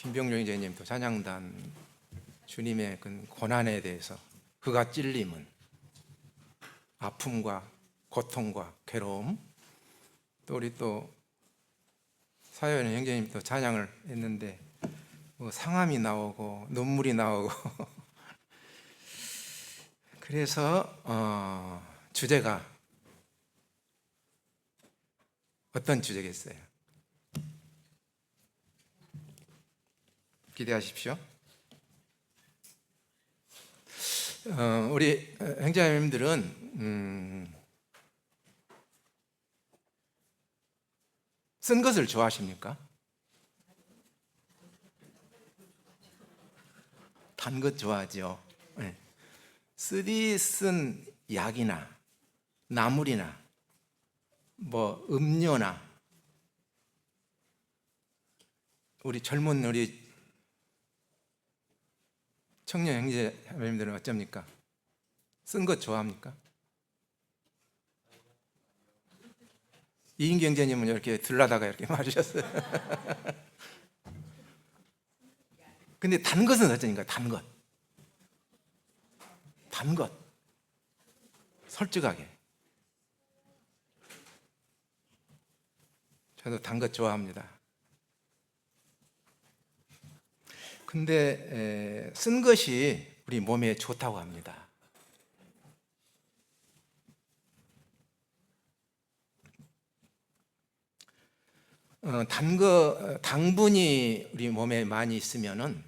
김병룡 이제님도 찬양단 주님의 그 고난에 대해서 그가 찔림은 아픔과 고통과 괴로움, 또 우리 또 사회는 형제님도 찬양을 했는데 뭐 상함이 나오고 눈물이 나오고 그래서 주제가 어떤 주제겠어요? 기대하십시오. 우리 형제님들은 쓴 것을 좋아하십니까? 단 것 좋아하죠. 네. 쓰디 쓴 약이나 나물이나 뭐 음료나 우리 젊은 우리 청년 형제님들은 어쩝니까? 쓴 것 좋아합니까? 이인기 형제님은 이렇게 들라다가 이렇게 맞으셨어요. 근데 단 것은 어쩌니까? 단 것. 단 것. 솔직하게. 저도 단 것 좋아합니다. 근데 쓴 것이 우리 몸에 좋다고 합니다. 당분이 우리 몸에 많이 있으면은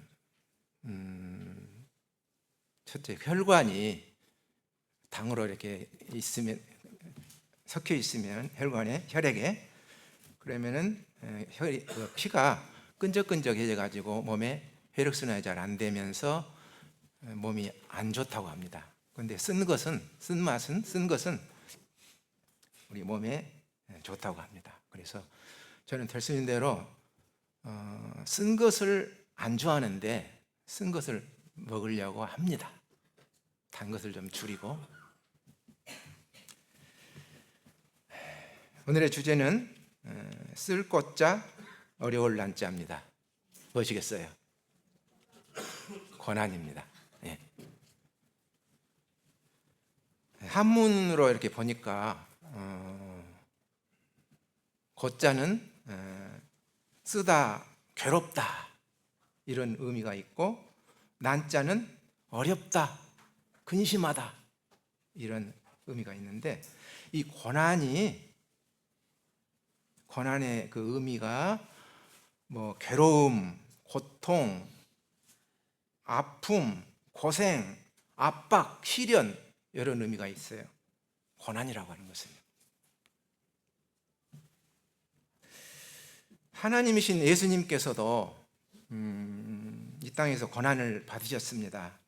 첫째 혈관이 당으로 이렇게 있으면 섞여 있으면 혈액에 그러면은 피가 끈적끈적해져 가지고 몸에 혈액순환이 잘 안 되면서 몸이 안 좋다고 합니다. 그런데 쓴 것은 우리 몸에 좋다고 합니다. 그래서 저는 말씀인 대로 쓴 것을 안 좋아하는데 쓴 것을 먹으려고 합니다. 단 것을 좀 줄이고. 오늘의 주제는 쓸 꽃자 어려울 난자입니다. 무엇이겠어요? 고난입니다. 예. 한문으로 이렇게 보니까 고자는 쓰다, 괴롭다 이런 의미가 있고 난자는 어렵다, 근심하다 이런 의미가 있는데 이 고난의 그 의미가 뭐 괴로움, 고통, 아픔, 고생, 압박, 시련 이런 의미가 있어요. 고난이라고 하는 것은 하나님이신 예수님께서도 이 땅에서 고난을 받으셨습니다.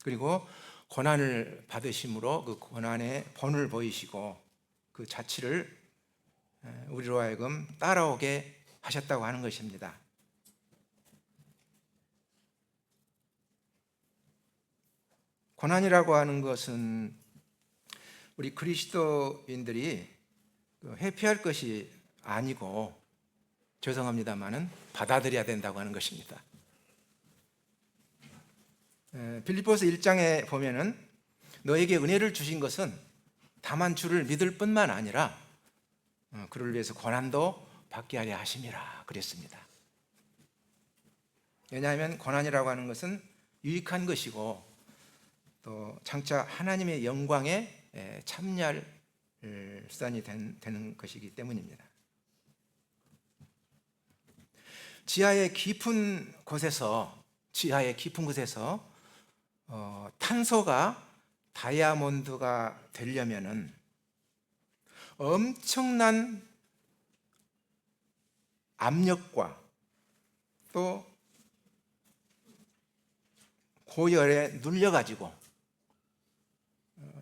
그리고 고난을 받으심으로 그 고난의 본을 보이시고 그 자취를 우리로 하여금 따라오게 하셨다고 하는 것입니다. 고난이라고 하는 것은 우리 그리스도인들이 회피할 것이 아니고 죄송합니다만은 받아들여야 된다고 하는 것입니다. 빌립보서 1장에 보면은 너에게 은혜를 주신 것은 다만 주를 믿을 뿐만 아니라 그를 위해서 고난도 받게 하려 하심이라 그랬습니다. 왜냐하면 고난이라고 하는 것은 유익한 것이고 또 장차 하나님의 영광에 참여할 수단이 되는 것이기 때문입니다. 지하의 깊은 곳에서 탄소가 다이아몬드가 되려면은 엄청난 압력과 또 고열에 눌려가지고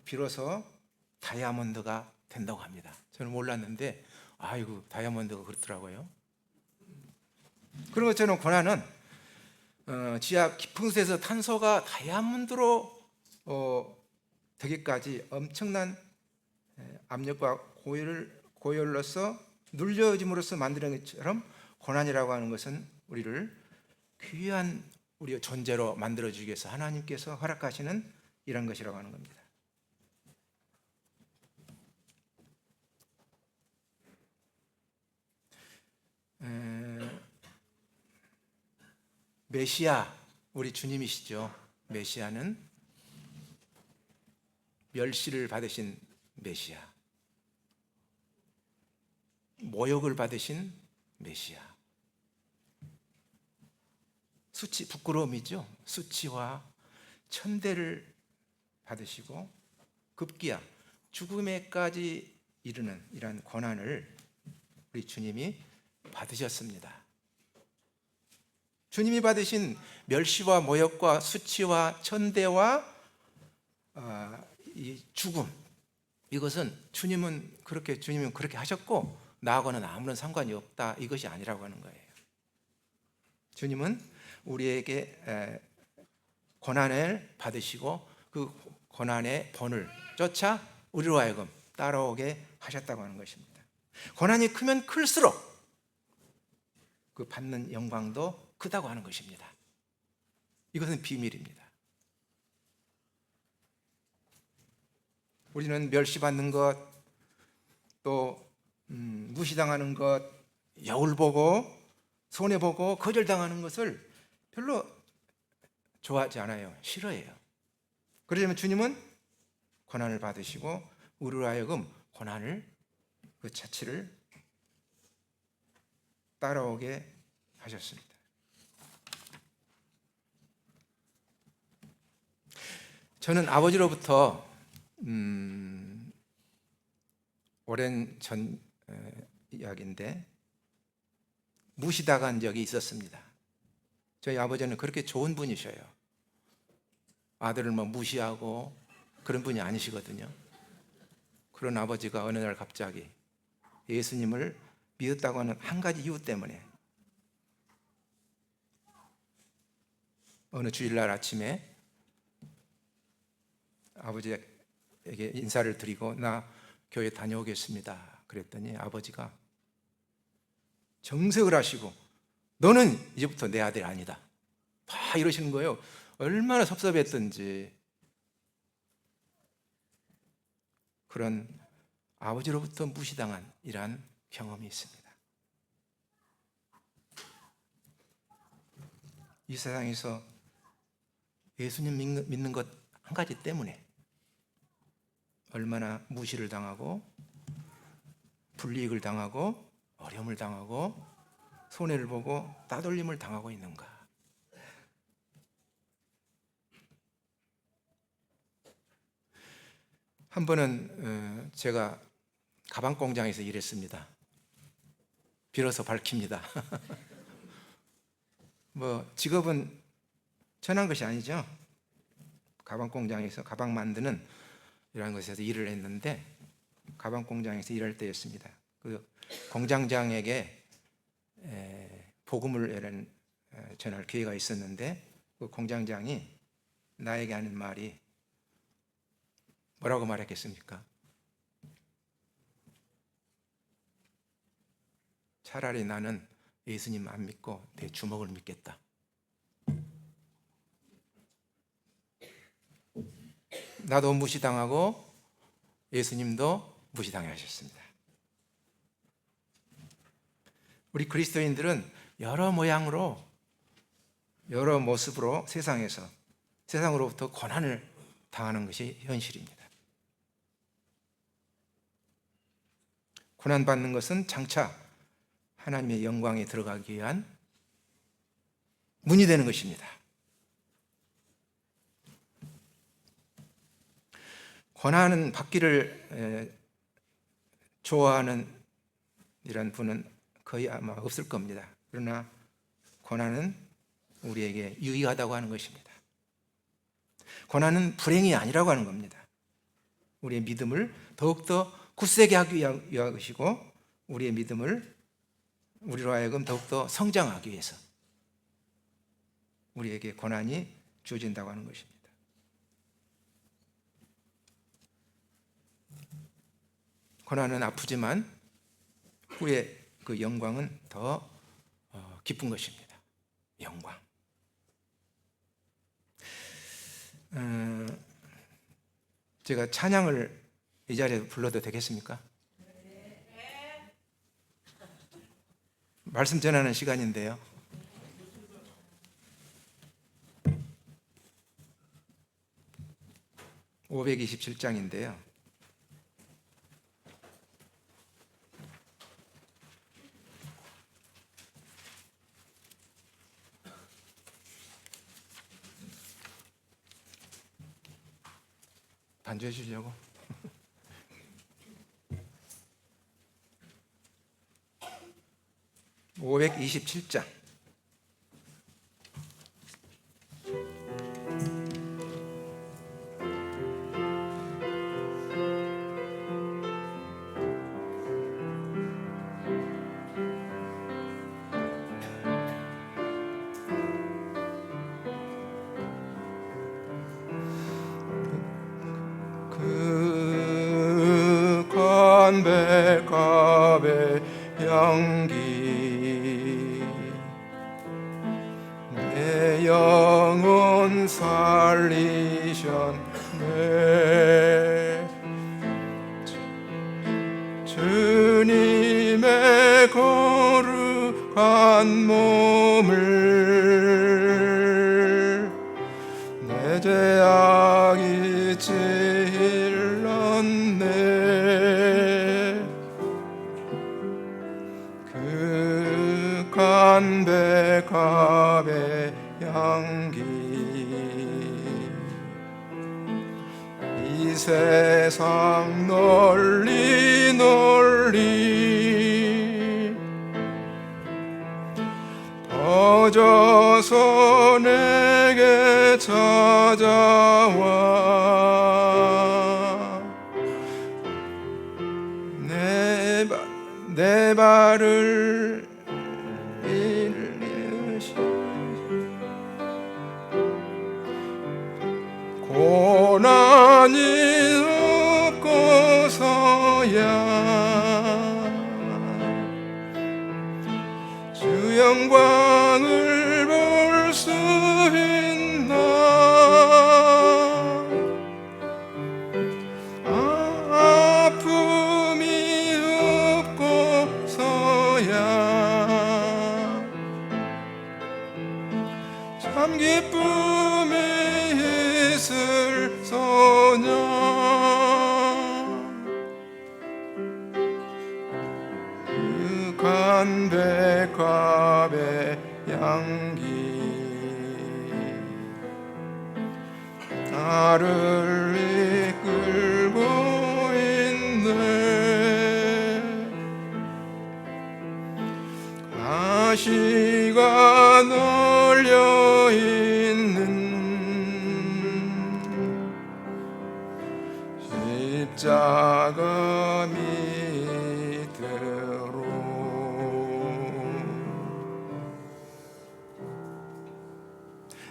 비로소 다이아몬드가 된다고 합니다. 저는 몰랐는데 아이고 다이아몬드가 그렇더라고요. 그런 것처럼 고난은 지하 깊은 곳에서 탄소가 다이아몬드로 되기까지 엄청난 압력과 고열로서 눌려짐으로써 만드는 것처럼 고난이라고 하는 것은 우리를 귀한 우리 존재로 만들어주기 위해서 하나님께서 허락하시는 이런 것이라고 하는 겁니다. 메시아, 우리 주님이시죠. 메시아는 멸시를 받으신 메시아, 모욕을 받으신 메시아, 부끄러움이죠. 수치와 천대를 받으시고 급기야 죽음에까지 이르는 이러한 고난을 우리 주님이 받으셨습니다. 주님이 받으신 멸시와 모욕과 수치와 천대와 이 죽음, 이것은 주님은 그렇게 하셨고 나하고는 아무런 상관이 없다, 이것이 아니라고 하는 거예요. 주님은 우리에게 고난을 받으시고 그 고난의 본을 쫓아 우리로 하여금 따라오게 하셨다고 하는 것입니다. 고난이 크면 클수록 그 받는 영광도 크다고 하는 것입니다. 이것은 비밀입니다. 우리는 멸시받는 것, 또 무시당하는 것, 여울보고 손해보고 거절당하는 것을 별로 좋아하지 않아요. 싫어해요. 그러려면 주님은 고난을 받으시고 우리로 하여금 고난을 그 자체를 따라오게 하셨습니다. 저는 아버지로부터 오랜 전 이야기인데 무시당한 적이 있었습니다. 저희 아버지는 그렇게 좋은 분이셔요. 아들을 무시하고 그런 분이 아니시거든요. 그런 아버지가 어느 날 갑자기 예수님을 믿었다고 하는 한 가지 이유 때문에 어느 주일날 아침에 아버지에게 인사를 드리고 나 교회 다녀오겠습니다 그랬더니 아버지가 정색을 하시고 너는 이제부터 내 아들이 아니다 막 이러시는 거예요. 얼마나 섭섭했던지. 그런 아버지로부터 무시당한 이러한 경험이 있습니다. 이 세상에서 예수님 믿는 것 한 가지 때문에 얼마나 무시를 당하고 불이익을 당하고 어려움을 당하고 손해를 보고 따돌림을 당하고 있는가. 한 번은 제가 가방 공장에서 일했습니다. 비로소 밝힙니다. 직업은 천한 것이 아니죠. 가방 공장에서 가방 만드는 이러한 것에서 일을 했는데 가방 공장에서 일할 때였습니다. 그 공장장에게 복음을 전할 기회가 있었는데 그 공장장이 나에게 하는 말이 뭐라고 말했겠습니까? 차라리 나는 예수님 안 믿고 내 주먹을 믿겠다. 나도 무시당하고 예수님도 무시당하셨습니다. 우리 그리스도인들은 여러 모양으로 여러 모습으로 세상으로부터 고난을 당하는 것이 현실입니다. 고난받는 것은 장차 하나님의 영광에 들어가기 위한 문이 되는 것입니다. 고난은 받기를 좋아하는 이런 분은 거의 아마 없을 겁니다. 그러나 고난은 우리에게 유익하다고 하는 것입니다. 고난은 불행이 아니라고 하는 겁니다. 우리의 믿음을 더욱더 굳세게 하기 위한 것이고 우리의 믿음을 우리로 하여금 더욱더 성장하기 위해서 우리에게 고난이 주어진다고 하는 것입니다. 고난은 아프지만 후에 그 영광은 더 깊은 것입니다. 영광. 어, 제가 찬양을 이 자리에 불러도 되겠습니까? 말씀 전하는 시간인데요. (527장인데요) 반주해 주려고. (527장) 그 관백합의 향기 내 영혼 살리셨네. 주님의 거룩한 몸을 내 죄악이 찔렀네. 그 간백합의 향기 이 세상 널리 널리 퍼져서 내게 찾아와 내 발을 일리시 고난이 없고서야 주 영광을 볼 수 있나. 아픔이 없고서야 참 기쁨이 있을소냐. 그 간백합의 향기 나를 이끌고 있네. 가시가 널려 있는 십자가 밑으로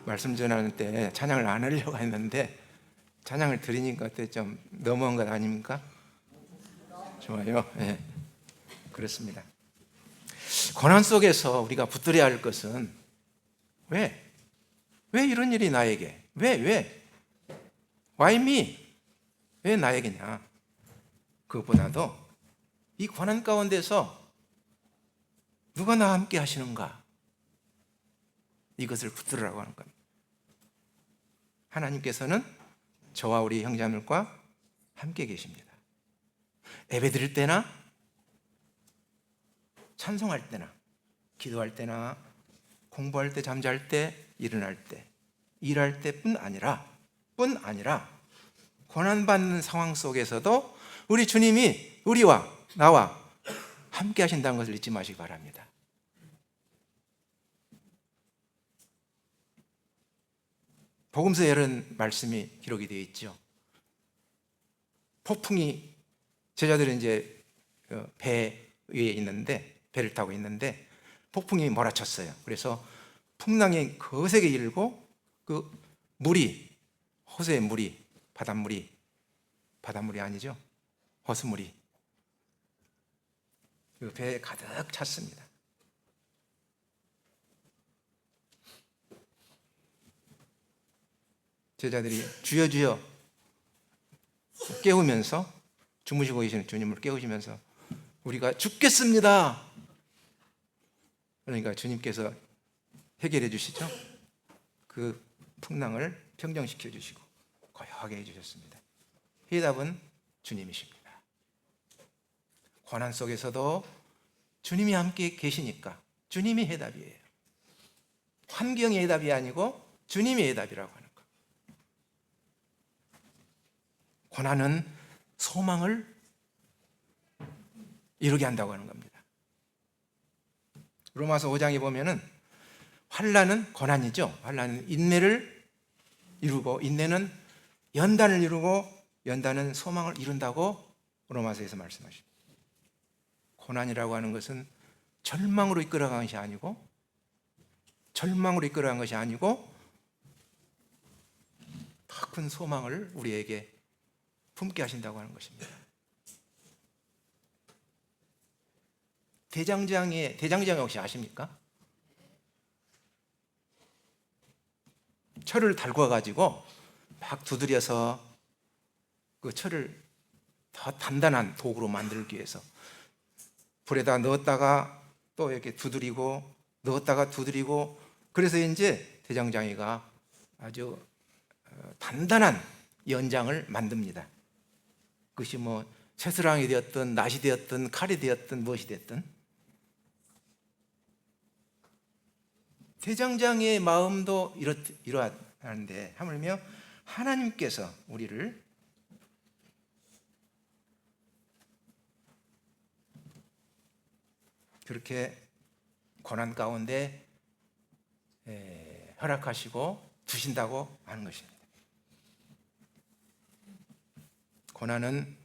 말씀 전하는 때 찬양을 안 하려고 했는데 찬양을 드리니까 좀 너무한 것 아닙니까? 좋아요. 네, 그렇습니다. 고난 속에서 우리가 붙들어야 할 것은 왜 이런 일이 나에게? 왜? Why me? 왜 나에게냐? 그것보다도 이 고난 가운데서 누가 나와 함께 하시는가? 이것을 붙들으라고 하는 겁니다. 하나님께서는 저와 우리 형제자매들과 함께 계십니다. 예배드릴 때나 찬송할 때나 기도할 때나 공부할 때 잠잘 때 일어날 때 일할 때뿐 아니라 고난받는 상황 속에서도 우리 주님이 우리와 나와 함께 하신다는 것을 잊지 마시기 바랍니다. 복음서에 이런 말씀이 기록이 되어 있죠. 폭풍이 제자들은 이제 배 위에 있는데 배를 타고 있는데 폭풍이 몰아쳤어요. 그래서 풍랑이 거세게 일고 그 물이 호수의 물이 바닷물이 아니죠. 호수물이 그 배에 가득 찼습니다. 제자들이 주여 주여 깨우면서, 주무시고 계시는 주님을 깨우시면서 우리가 죽겠습니다. 그러니까 주님께서 해결해 주시죠. 그 풍랑을 평정시켜 주시고 고요하게 해주셨습니다. 해답은 주님이십니다. 고난 속에서도 주님이 함께 계시니까 주님이 해답이에요. 환경이 해답이 아니고 주님이 해답이라고 하는 것. 고난은 소망을 이루게 한다고 하는 겁니다. 로마서 5장에 보면은 환난은 고난이죠. 환난은 인내를 이루고, 인내는 연단을 이루고, 연단은 소망을 이룬다고 로마서에서 말씀하십니다. 고난이라고 하는 것은 절망으로 이끌어간 것이 아니고, 더 큰 소망을 우리에게 품게 하신다고 하는 것입니다. 대장장이 혹시 아십니까? 철을 달궈 가지고 막 두드려서 그 철을 더 단단한 도구로 만들기 위해서 불에다 넣었다가 또 이렇게 두드리고, 넣었다가 두드리고, 그래서 이제 대장장이가 아주 단단한 연장을 만듭니다. 그것이 뭐 채스랑이 되었든 낫이 되었든 칼이 되었든 무엇이 됐든, 대장장이의 마음도 이러한데, 하물며 하나님께서 우리를 그렇게 고난 가운데 허락하시고 두신다고 하는 것입니다. 고난은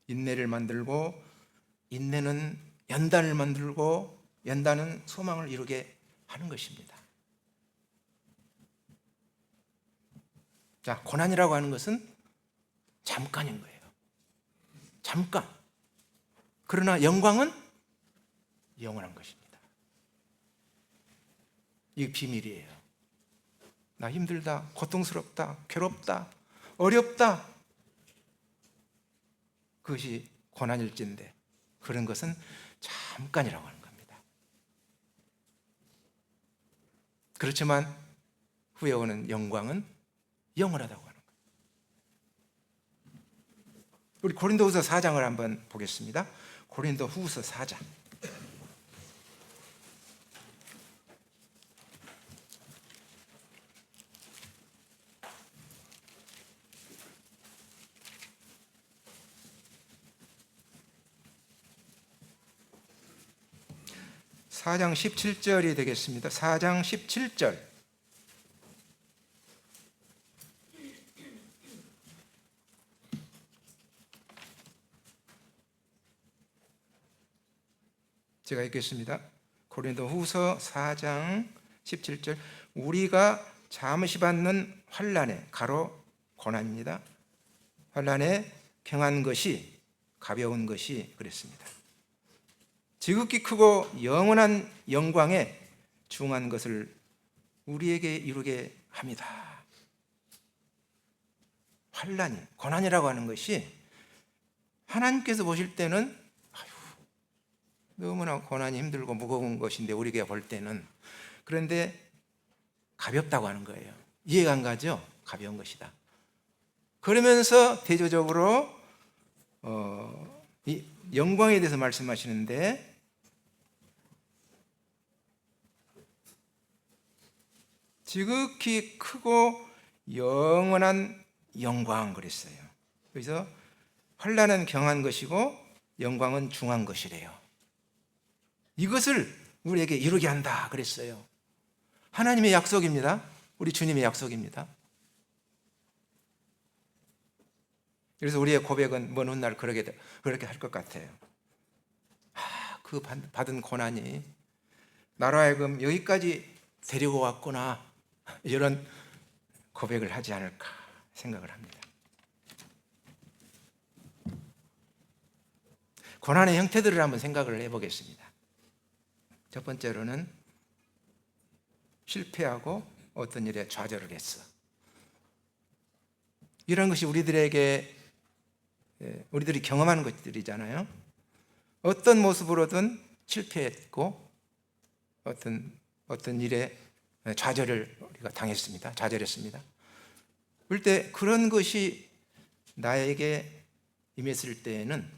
인내를 만들고, 인내는 연단을 만들고, 연단은 소망을 이루게 하는 것입니다. 자, 고난이라고 하는 것은 잠깐인 거예요. 잠깐. 그러나 영광은 영원한 것입니다. 이게 비밀이에요. 나 힘들다, 고통스럽다, 괴롭다, 어렵다, 그것이 고난일진데 그런 것은 잠깐이라고 하는 겁니다. 그렇지만 후에 오는 영광은 영원하다고 하는 거예요. 우리 고린도후서 4장을 한번 보겠습니다. 고린도후서 4장. 사장 17절이 되겠습니다. 4장 17절. 제가 읽겠습니다. 고린도후서 4장 17절. 우리가 잠시 받는 환난에, 가로 고난입니다, 환난에 경한 것이 가벼운 것이 그랬습니다. 지극히 크고 영원한 영광에 중한 것을 우리에게 이루게 합니다. 환난이, 고난이라고 하는 것이 하나님께서 보실 때는 너무나 고난이 힘들고 무거운 것인데, 우리가 볼 때는, 그런데 가볍다고 하는 거예요. 이해가 안 가죠? 가벼운 것이다. 그러면서 대조적으로 이 영광에 대해서 말씀하시는데, 지극히 크고 영원한 영광 그랬어요. 그래서 환난은 경한 것이고 영광은 중한 것이래요. 이것을 우리에게 이루게 한다 그랬어요. 하나님의 약속입니다. 우리 주님의 약속입니다. 그래서 우리의 고백은 먼 훗날 그렇게 할 것 같아요. 그 받은 고난이 나로 하여금 여기까지 데리고 왔구나, 이런 고백을 하지 않을까 생각을 합니다. 고난의 형태들을 한번 생각을 해보겠습니다. 첫 번째로는 실패하고 어떤 일에 좌절을 했어. 이런 것이 우리들이 경험하는 것들이잖아요. 어떤 모습으로든 실패했고 어떤 일에 좌절을 우리가 당했습니다. 좌절했습니다. 그럴 때 그런 것이 나에게 임했을 때에는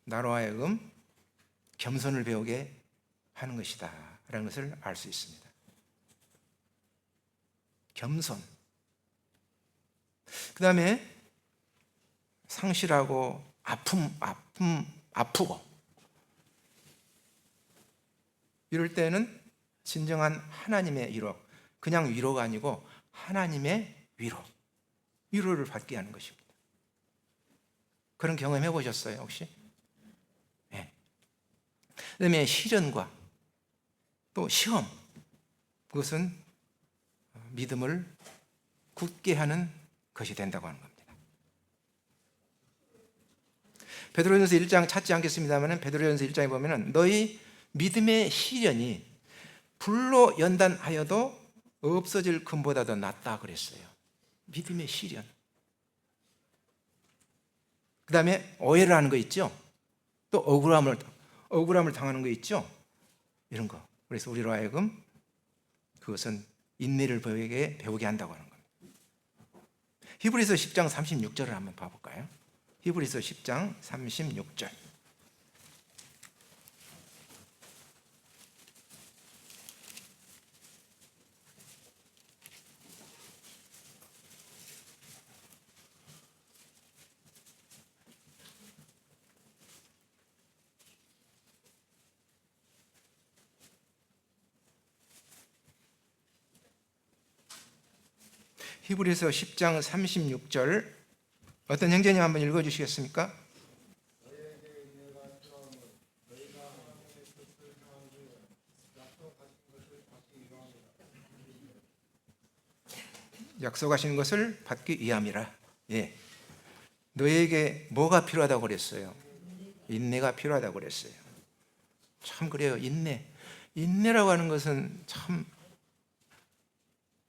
나로 하여금 겸손을 배우게 하는 것이다 라는 것을 알 수 있습니다. 겸손. 그 다음에 상실하고 아프고 이럴 때는 진정한 하나님의 위로, 그냥 위로가 아니고 하나님의 위로를 받게 하는 것입니다. 그런 경험 해보셨어요 혹시? 네. 그 다음에 시련과 또 시험, 그것은 믿음을 굳게 하는 것이 된다고 하는 겁니다. 베드로전서 1장 찾지 않겠습니다만 베드로전서 1장에 보면 너희 믿음의 시련이 불로 연단하여도 없어질 금보다 더 낫다 그랬어요. 믿음의 시련. 그 다음에 오해를 하는 거 있죠. 또 억울함을 당하는 거 있죠. 이런 거. 그래서 우리로 하여금 그것은 인내를 배우게 한다고 하는 겁니다. 히브리서 10장 36절을 한번 봐볼까요? 히브리서 10장 36절. 히브리서 10장 36절 어떤 형제님 한번 읽어주시겠습니까? 약속하신 것을 받기 위함이라. 예. 너에게 뭐가 필요하다고 그랬어요? 인내가 필요하다고 그랬어요. 참 그래요. 인내라고 하는 것은 참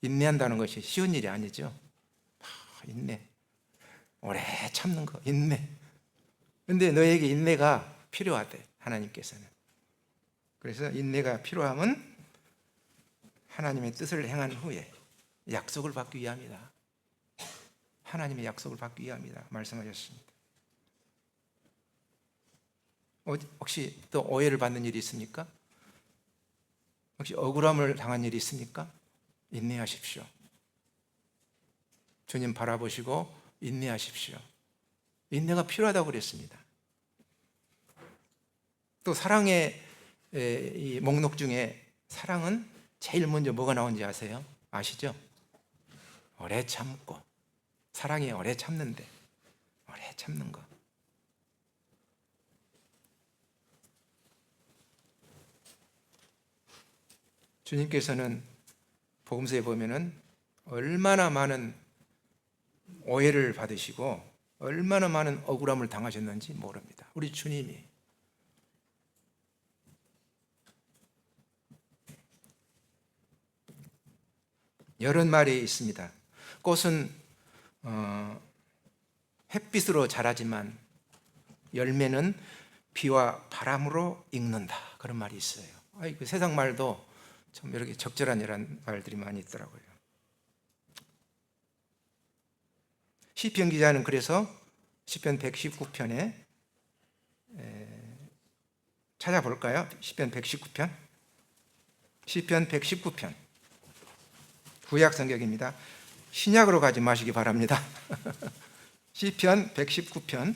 인내한다는 것이 쉬운 일이 아니죠. 인내, 오래 참는 거, 인내. 근데 너에게 인내가 필요하대, 하나님께서는. 그래서 인내가 필요함은 하나님의 뜻을 행한 후에 약속을 받기 위함이다. 하나님의 약속을 받기 위함이다 말씀하셨습니다. 혹시 또 오해를 받는 일이 있습니까? 혹시 억울함을 당한 일이 있습니까? 인내하십시오. 주님 바라보시고 인내하십시오. 인내가 필요하다고 그랬습니다. 또 사랑의 이 목록 중에 사랑은 제일 먼저 뭐가 나오는지 아세요? 아시죠? 오래 참고. 사랑이 오래 참는데 오래 참는 거. 주님께서는 복음서에 보면은 얼마나 많은 오해를 받으시고 얼마나 많은 억울함을 당하셨는지 모릅니다. 우리 주님이. 여러 말이 있습니다. 꽃은 햇빛으로 자라지만 열매는 비와 바람으로 익는다. 그런 말이 있어요. 그 세상 말도 참 이렇게 적절한 이런 말들이 많이 있더라고요. 시편 기자는 그래서 시편 119편에 찾아볼까요? 시편 119편. 시편 119편. 구약 성경입니다. 신약으로 가지 마시기 바랍니다. 시편 119편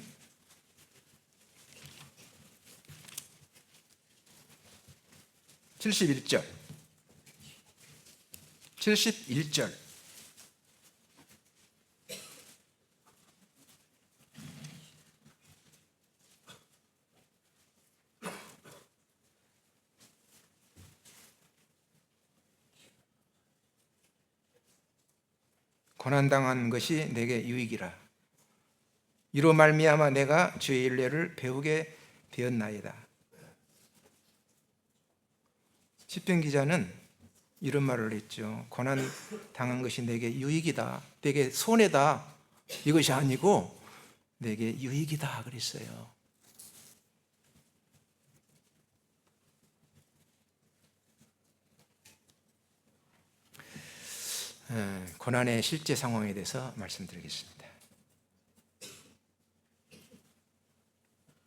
71절 71절 고난당한 것이 내게 유익이라. 이로 말미암아 내가 주의 인례를 배우게 되었나이다. 시편 기자는 이런 말을 했죠. 고난 당한 것이 내게 유익이다, 내게 손해다, 이것이 아니고 내게 유익이다 그랬어요. 고난의 실제 상황에 대해서 말씀드리겠습니다.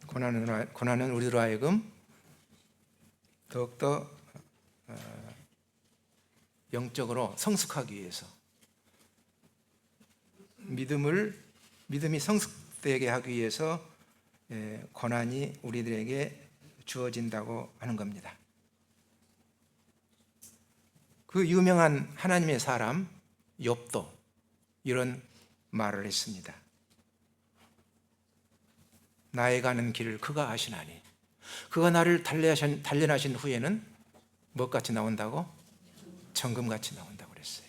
고난은 우리로 하여금 더욱더 영적으로 성숙하기 위해서, 믿음이 성숙되게 하기 위해서 고난이 우리들에게 주어진다고 하는 겁니다. 그 유명한 하나님의 사람 욥도 이런 말을 했습니다. 나의 가는 길을 그가 아시나니 그가 나를 단련하신 후에는 무엇같이 나온다고? 정금같이 나온다고 그랬어요.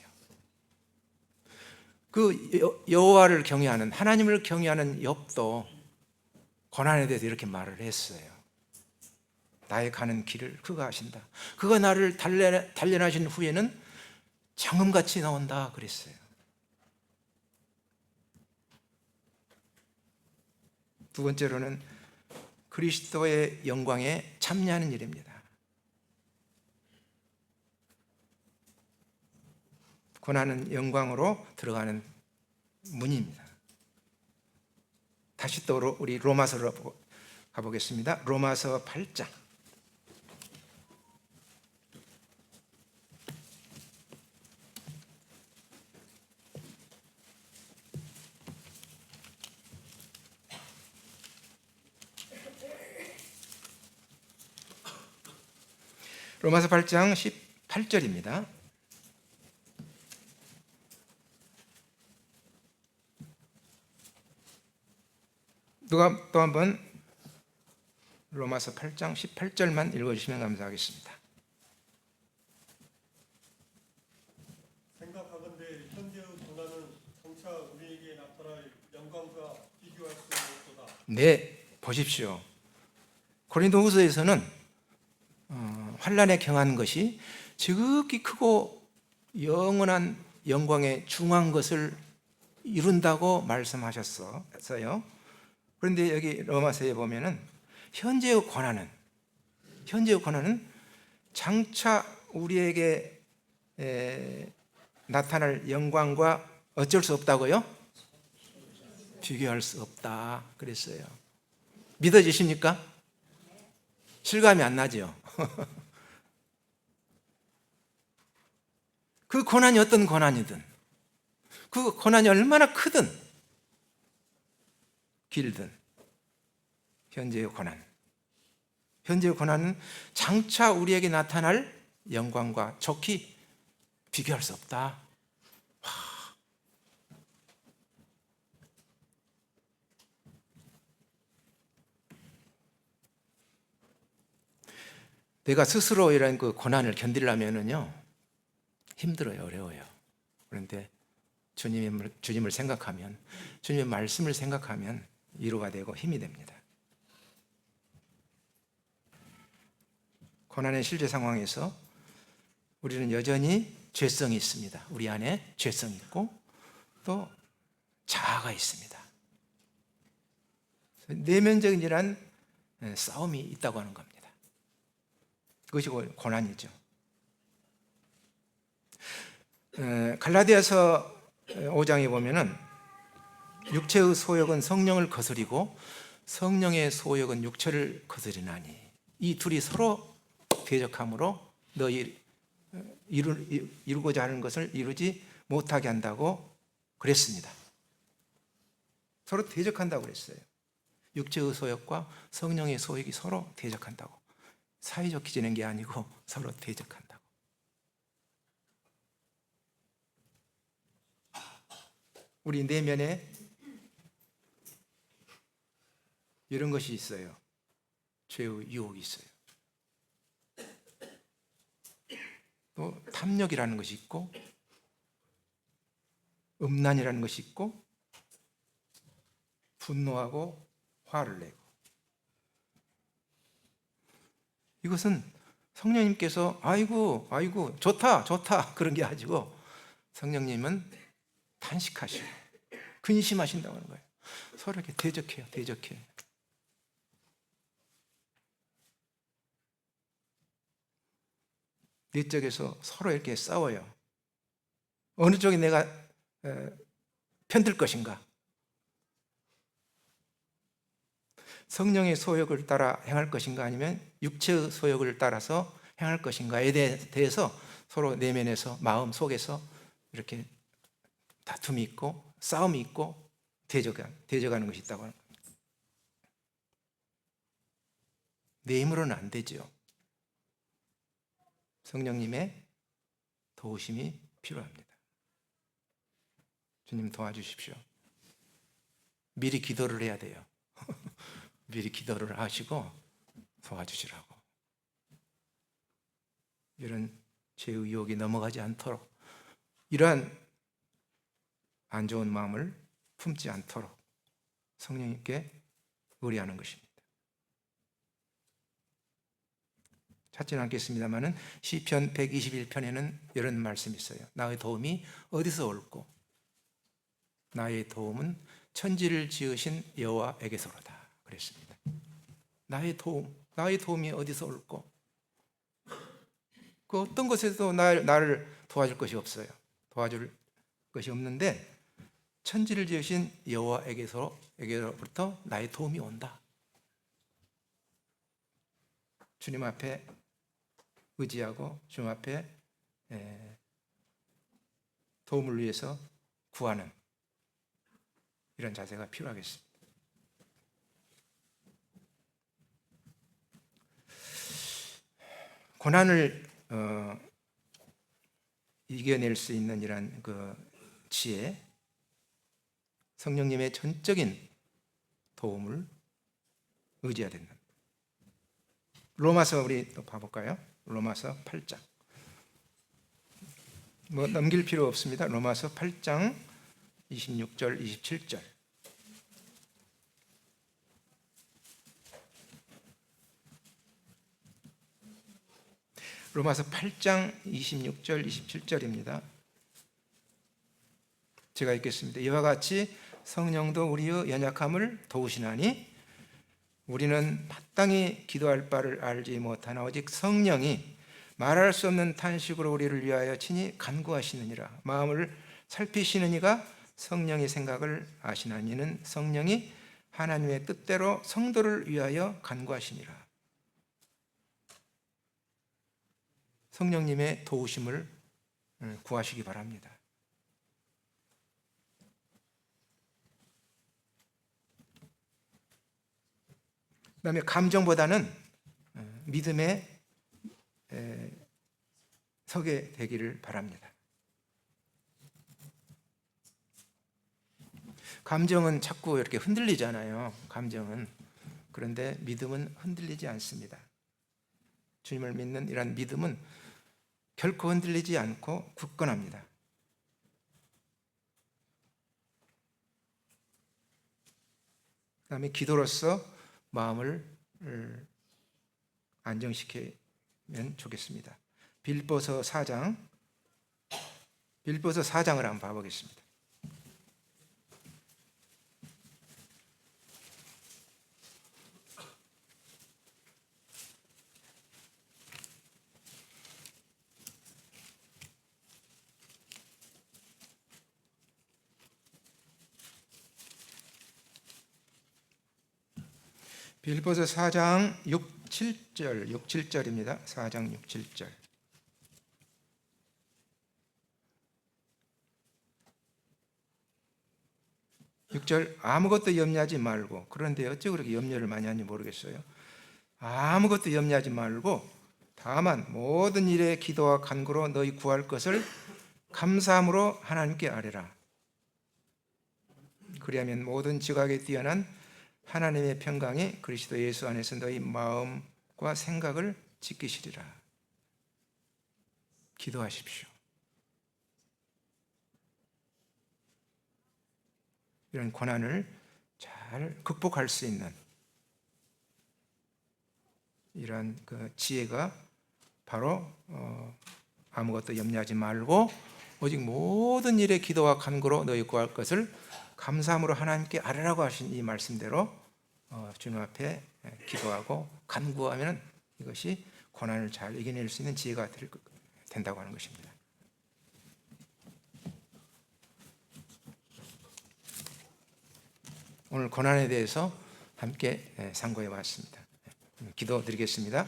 그 여호와를 경외하는, 하나님을 경외하는 욥도 고난에 대해서 이렇게 말을 했어요. 나의 가는 길을 그가 아신다. 그가 나를 단련하신 후에는 정금같이 나온다 그랬어요. 두 번째로는 그리스도의 영광에 참여하는 일입니다. 고난은 영광으로 들어가는 문입니다. 다시 또 우리 로마서로 가보겠습니다. 로마서 8장. 로마서 8장 18절입니다. 누가 또 한번 로마서 8장 18절만 읽어주시면 감사하겠습니다. 생각하건대 현재의 고난은 장차 우리에게 나타날 영광과 비교할 수 없도다. 네, 보십시오. 고린도후서에서는 환난에 경한 것이 지극히 크고 영원한 영광에 중한 것을 이룬다고 말씀하셨어요. 그런데 여기 로마서에 보면은 현재의 고난은 장차 우리에게 나타날 영광과 어쩔 수 없다고요? 비교할 수 없다 그랬어요. 믿어지십니까? 실감이 안 나죠? 그 고난이 어떤 고난이든, 그 고난이 얼마나 크든 길든, 현재의 고난은 장차 우리에게 나타날 영광과 좋게 비교할 수 없다. 내가 스스로 이런 그 고난을 견디려면은요, 힘들어요, 어려워요. 그런데 주님을 생각하면, 주님의 말씀을 생각하면 위로가 되고 힘이 됩니다. 고난의 실제 상황에서 우리는 여전히 죄성이 있습니다. 우리 안에 죄성이 있고 또 자아가 있습니다. 내면적인 이런 싸움이 있다고 하는 겁니다. 그것이 고난이죠. 갈라디아서 5장에 보면은 육체의 소욕은 성령을 거스리고 성령의 소욕은 육체를 거스리나니 이 둘이 서로 대적함으로 너희 이루고자 하는 것을 이루지 못하게 한다고 그랬습니다. 서로 대적한다고 그랬어요. 육체의 소욕과 성령의 소욕이 서로 대적한다고. 사이좋게 지낸 게 아니고 서로 대적한다고. 우리 내면에 이런 것이 있어요. 죄의 유혹이 있어요. 또 탐욕이라는 것이 있고 음란이라는 것이 있고 분노하고 화를 내고, 이것은 성령님께서 아이고 아이고 좋다 좋다 그런 게 아니고 성령님은 탄식하시고 근심하신다고 하는 거예요. 서로 이렇게 대적해요. 대적해. 내적에서 서로 이렇게 싸워요. 어느 쪽에 내가 편들 것인가? 성령의 소욕을 따라 행할 것인가 아니면 육체의 소욕을 따라서 행할 것인가에 대해서 서로 내면에서 마음 속에서 이렇게 다툼이 있고 싸움이 있고 대적하는 것이 있다고 하는 겁니다. 내 힘으로는 안 되죠. 성령님의 도우심이 필요합니다. 주님 도와주십시오. 미리 기도를 해야 돼요. 미리 기도를 하시고 도와주시라고. 이런 죄의 유혹이 넘어가지 않도록, 이러한 안 좋은 마음을 품지 않도록 성령님께 의뢰하는 것입니다. 찾지는 않겠습니다만은 시편 121편에는 이런 말씀이 있어요. 나의 도움이 어디서 올꼬? 나의 도움은 천지를 지으신 여호와에게서로다 그랬습니다. 나의 도움이 어디서 올꼬? 그 어떤 것에도 나를 도와줄 것이 없어요. 도와줄 것이 없는데 천지를 지으신 여호와에게로부터 나의 도움이 온다. 주님 앞에 의지하고 주님 앞에 도움을 위해서 구하는 이런 자세가 필요하겠습니다. 고난을 이겨낼 수 있는 이런 그 지혜, 성령님의 전적인 도움을 의지해야 된다. 로마서 우리 또 봐볼까요? 로마서 8장. 뭐 넘길 필요 없습니다. 로마서 8장 26절, 27절. 로마서 8장 26절, 27절입니다. 제가 읽겠습니다. 이와 같이 성령도 우리의 연약함을 도우시나니 우리는 마땅히 기도할 바를 알지 못하나 오직 성령이 말할 수 없는 탄식으로 우리를 위하여 친히 간구하시느니라. 마음을 살피시는 이가 성령의 생각을 아시나니 이는 성령이 하나님의 뜻대로 성도를 위하여 간구하시니라. 성령님의 도우심을 구하시기 바랍니다. 그다음에 감정보다는 믿음에 서게 되기를 바랍니다. 감정은 자꾸 이렇게 흔들리잖아요. 감정은. 그런데 믿음은 흔들리지 않습니다. 주님을 믿는 이런 믿음은 결코 흔들리지 않고 굳건합니다. 그다음에 기도로서 마음을 안정시키면 좋겠습니다. 빌보서 4장을 한번 봐보겠습니다. 빌보서 4장 6, 7절입니다. 4장 6, 7절. 아무것도 염려하지 말고. 그런데 어째 그렇게 염려를 많이 하는지 모르겠어요. 아무것도 염려하지 말고 다만 모든 일에 기도와 간구로 너희 구할 것을 감사함으로 하나님께 아뢰라. 그리하면 모든 지각에 뛰어난 하나님의 평강이 그리스도 예수 안에서 너희 마음과 생각을 지키시리라. 기도하십시오. 이런 고난을 잘 극복할 수 있는 이런 그 지혜가 바로 아무것도 염려하지 말고 오직 모든 일에 기도와 간구로 너희 구할 것을 감사함으로 하나님께 아뢰라고 하신 이 말씀대로 주님 앞에 기도하고 간구하면 이것이 고난을 잘 이겨낼 수 있는 지혜가 된다고 하는 것입니다. 오늘 고난에 대해서 함께 상고해 봤습니다. 기도 드리겠습니다.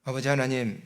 아버지 하나님,